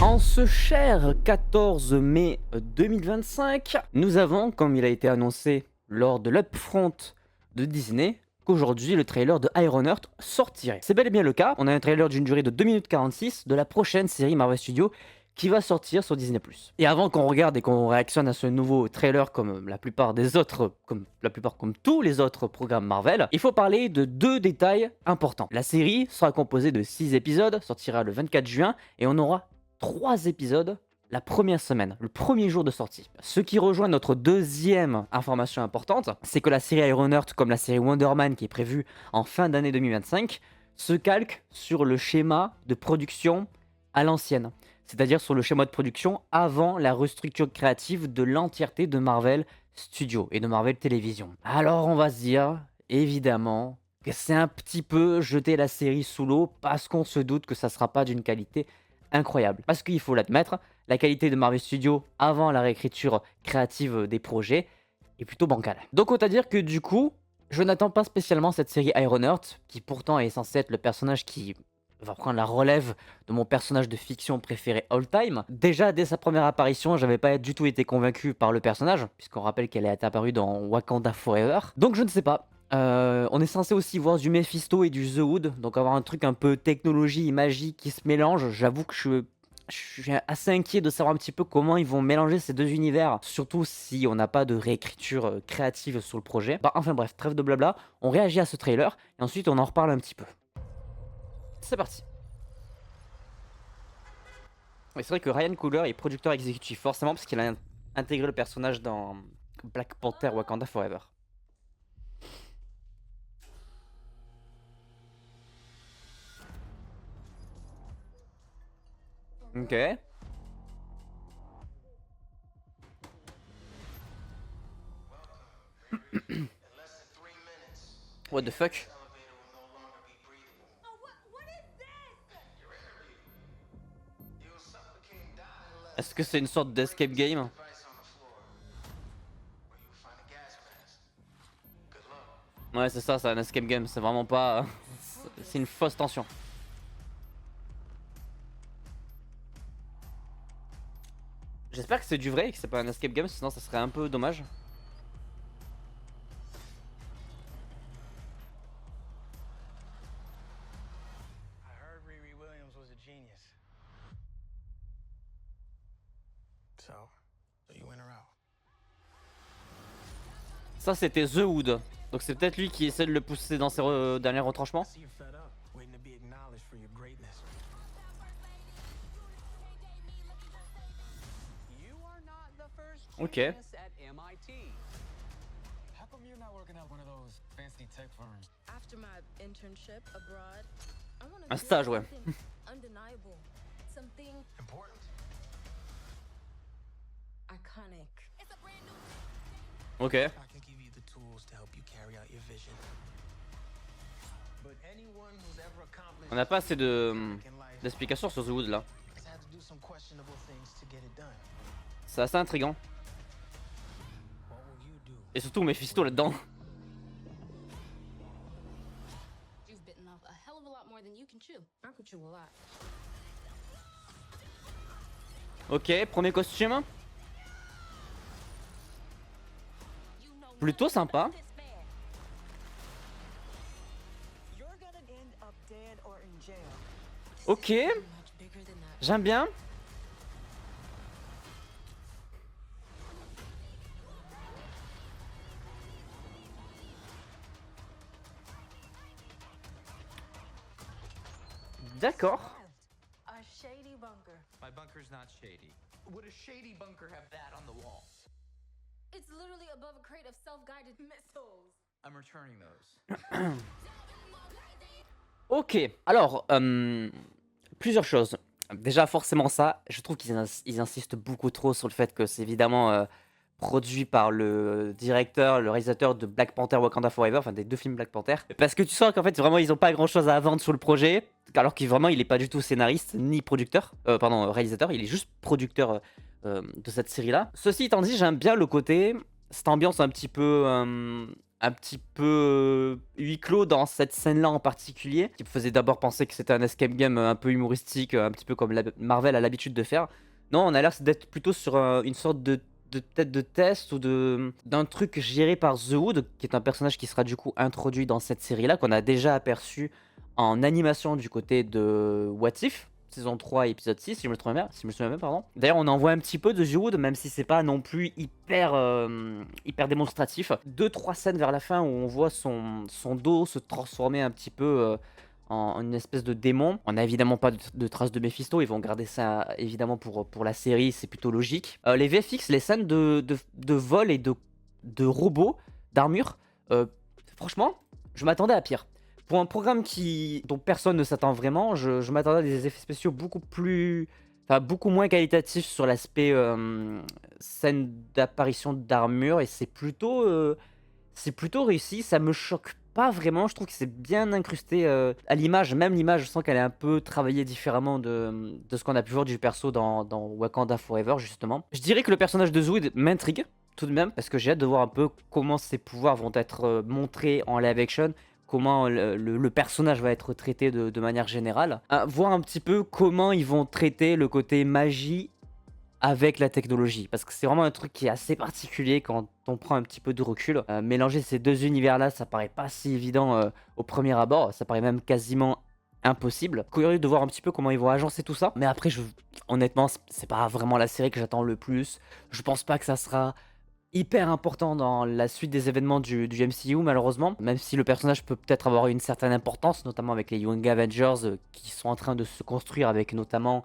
En ce cher 14 mai 2025, nous avons, comme il a été annoncé lors de l'upfront de Disney, qu'aujourd'hui le trailer de Ironheart sortirait. C'est bel et bien le cas, on a un trailer d'une durée de 2 minutes 46 de la prochaine série Marvel Studios qui va sortir sur Disney+. Et avant qu'on regarde et qu'on réactionne à ce nouveau trailer comme la plupart des autres, comme tous les autres programmes Marvel, il faut parler de deux détails importants. La série sera composée de 6 épisodes, sortira le 24 juin et on aura 3 épisodes la première semaine, le premier jour de sortie. Ce qui rejoint notre deuxième information importante, c'est que la série Ironheart, comme la série Wonder Man qui est prévue en fin d'année 2025, se calque sur le schéma de production à l'ancienne. C'est-à-dire sur le schéma de production avant la restructure créative de l'entièreté de Marvel Studios et de Marvel Television. Alors on va se dire, évidemment, que c'est un petit peu jeter la série sous l'eau parce qu'on se doute que ça sera pas d'une qualité incroyable. Parce qu'il faut l'admettre, la qualité de Marvel Studios avant la réécriture créative des projets est plutôt bancale. Donc autant dire que du coup, je n'attends pas spécialement cette série Ironheart, qui pourtant est censé être le personnage qui va prendre la relève de mon personnage de fiction préféré all time. Déjà, dès sa première apparition, j'avais pas du tout été convaincu par le personnage, puisqu'on rappelle qu'elle est apparue dans Wakanda Forever. Donc je ne sais pas. On est censé aussi voir du Mephisto et du The Hood, donc avoir un truc un peu technologie et magie qui se mélange. J'avoue que je suis assez inquiet de savoir un petit peu comment ils vont mélanger ces deux univers, surtout si on n'a pas de réécriture créative sur le projet. Bah, enfin bref, trêve de blabla, on réagit à ce trailer et ensuite on en reparle un petit peu. C'est parti. Ouais, c'est vrai que Ryan Coogler est producteur exécutif, forcément, parce qu'il a intégré le personnage dans Black Panther Wakanda Forever. Ok. What the fuck? Est-ce que c'est une sorte d'escape game? Ouais, c'est ça, c'est un escape game, c'est vraiment pas... c'est une fausse tension. J'espère que c'est du vrai et que c'est pas un escape game, sinon ça serait un peu dommage. Ça c'était The Hood, donc c'est peut-être lui qui essaie de le pousser dans ses derniers retranchements. Ok. Un stage, ouais. Ok. On n'a pas assez d'explications sur The Hood là. C'est assez intriguant. Et surtout Mephisto là-dedans. Ok, premier costume. Plutôt sympa. Ok. J'aime bien. D'accord. My bunker's not shady. Would a shady bunker have that on the wall? It's literally above a crate of self-guided missiles. I'm returning those. Ok, alors, plusieurs choses. Déjà, forcément ça, je trouve qu'ils insistent beaucoup trop sur le fait que c'est évidemment produit par le directeur, le réalisateur de Black Panther Wakanda Forever, enfin des deux films Black Panther. Parce que tu sens qu'en fait, vraiment, ils ont pas grand-chose à vendre sur le projet, alors qu'il vraiment, il est pas du tout scénariste, ni producteur, réalisateur, il est juste producteur de cette série-là. Ceci étant dit, j'aime bien le côté, cette ambiance un petit peu un petit peu huis clos dans cette scène-là en particulier, qui me faisait d'abord penser que c'était un escape game un peu humoristique, un petit peu comme Marvel a l'habitude de faire. Non, on a l'air d'être plutôt sur une sorte de peut-être de test ou d'un truc géré par The Hood, qui est un personnage qui sera du coup introduit dans cette série-là, qu'on a déjà aperçu en animation du côté de What If, saison 3, épisode 6, si je me souviens bien, pardon. D'ailleurs, on en voit un petit peu de The Hood, même si c'est pas non plus hyper démonstratif. 2-3 scènes vers la fin où on voit son dos se transformer un petit peu en une espèce de démon. On n'a évidemment pas de traces de Mephisto, ils vont garder ça évidemment pour la série, c'est plutôt logique. Les VFX, les scènes de vol et de robots, d'armure, franchement, je m'attendais à pire. Pour un programme dont personne ne s'attend vraiment, je m'attendais à des effets spéciaux beaucoup moins qualitatifs sur l'aspect scène d'apparition d'armure, et c'est plutôt réussi. Ça me choque pas vraiment, je trouve que c'est bien incrusté à l'image. Même l'image, je sens qu'elle est un peu travaillée différemment de ce qu'on a pu voir du perso dans Wakanda Forever, justement. Je dirais que le personnage de Zoid m'intrigue tout de même, parce que j'ai hâte de voir un peu comment ses pouvoirs vont être montrés en live action, comment le personnage va être traité de manière générale. Voir un petit peu comment ils vont traiter le côté magie avec la technologie, parce que c'est vraiment un truc qui est assez particulier quand on prend un petit peu de recul. Mélanger ces deux univers-là, ça paraît pas si évident au premier abord, ça paraît même quasiment impossible. Curieux de voir un petit peu comment ils vont agencer tout ça, mais après, honnêtement, c'est pas vraiment la série que j'attends le plus. Je pense pas que ça sera hyper important dans la suite des événements du MCU, malheureusement, même si le personnage peut peut-être avoir une certaine importance, notamment avec les Young Avengers qui sont en train de se construire, avec notamment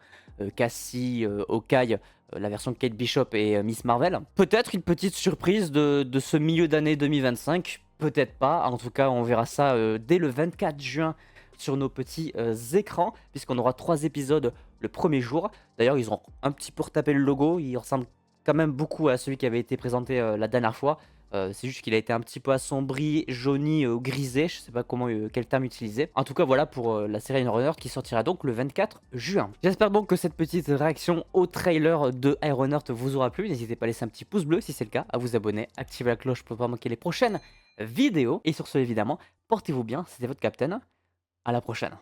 Cassie, Hawkeye, la version de Kate Bishop et Miss Marvel. Peut-être une petite surprise de ce milieu d'année 2025, peut-être pas. En tout cas, on verra ça dès le 24 juin sur nos petits écrans, puisqu'on aura 3 épisodes le premier jour. D'ailleurs, ils ont un petit peu retapé le logo, il ressemble quand même beaucoup à celui qui avait été présenté la dernière fois. C'est juste qu'il a été un petit peu assombri, jauni, grisé, je sais pas comment quel terme utiliser. En tout cas, voilà pour la série Ironheart qui sortira donc le 24 juin. J'espère donc que cette petite réaction au trailer de Ironheart vous aura plu. N'hésitez pas à laisser un petit pouce bleu si c'est le cas, à vous abonner, activer la cloche pour ne pas manquer les prochaines vidéos. Et sur ce, évidemment, portez-vous bien, c'était votre Captain. À la prochaine.